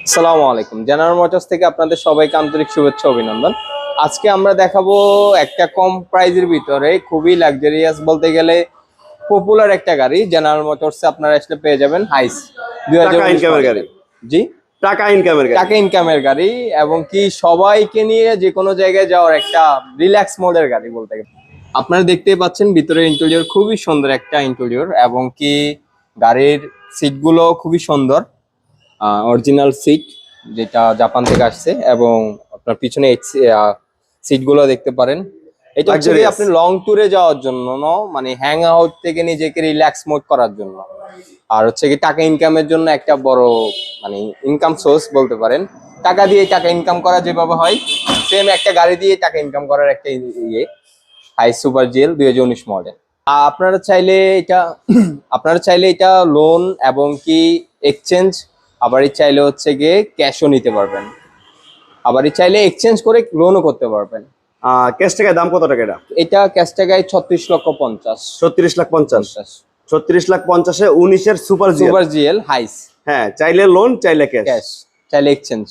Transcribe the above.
আসসালামু আলাইকুম। General motors থেকে আপনাদের সবাইকে আন্তরিক শুভেচ্ছা অভিনন্দন। আজকে আমরা দেখাবো একটা কম প্রাইজের ভিতরে খুবই লাক্সারিয়াস বলতে গেলে পপুলার একটা গাড়ি। জেনারেল মোটরসে আপনারা আসলে পেয়ে যাবেন হাইস টাকা 2019 ইনকামের গাড়ি। জি, টাকা ইনকামের গাড়ি। টাকা ইনকামের গাড়ি এবং কি সবাইকে নিয়ে যে কোনো জায়গায় যাওয়ার একটা রিল্যাক্স মোডের গাড়ি বলতে গেলে। আপনারা দেখতেই পাচ্ছেন ভিতরে ইন্টেরিয়র খুবই সুন্দর একটা ইন্টেরিয়র এবং কি গাড়ির সিটগুলো খুবই সুন্দর, অরিজিনাল সিট যেটা জাপান থেকে আসছে এবং আপনার পিছনে সিট গুলো দেখতে পারেন। এটা হচ্ছে Luxurious। আপনি লং ট্যুরে যাওয়ার জন্য মানে হ্যাং আউট থেকে নিজেকে রিল্যাক্স মোড করার জন্য, আর হচ্ছে কি টাকা ইনকামের জন্য একটা বড় মানে ইনকাম সোর্স বলতে পারেন। টাকা দিয়ে টাকা ইনকাম করা যেভাবে হয় সেম একটা গাড়ি দিয়ে টাকা ইনকাম করার একটা ইয়ে হাই সুপার জিএল 2019 মডেল। আপনারা চাইলে এটা লোন এবং কি এক্সচেঞ্জ, আবারই চাইলে হচ্ছে গিয়ে ক্যাশও নিতে পারবেন, আবারই চাইলে এক্সচেঞ্জ করে লোনও করতে পারবেন। ক্যাশ টাকায় দাম কত টাকা এটা? এটা ক্যাশ টাকায় 36,50,000। 36,50,000। 36,50,000 19-এর সুপার জিএল। সুপার জিএল হাইস। হ্যাঁ, চাইলে লোন চাইলে ক্যাশ। ক্যাশ চাইলে এক্সচেঞ্জ।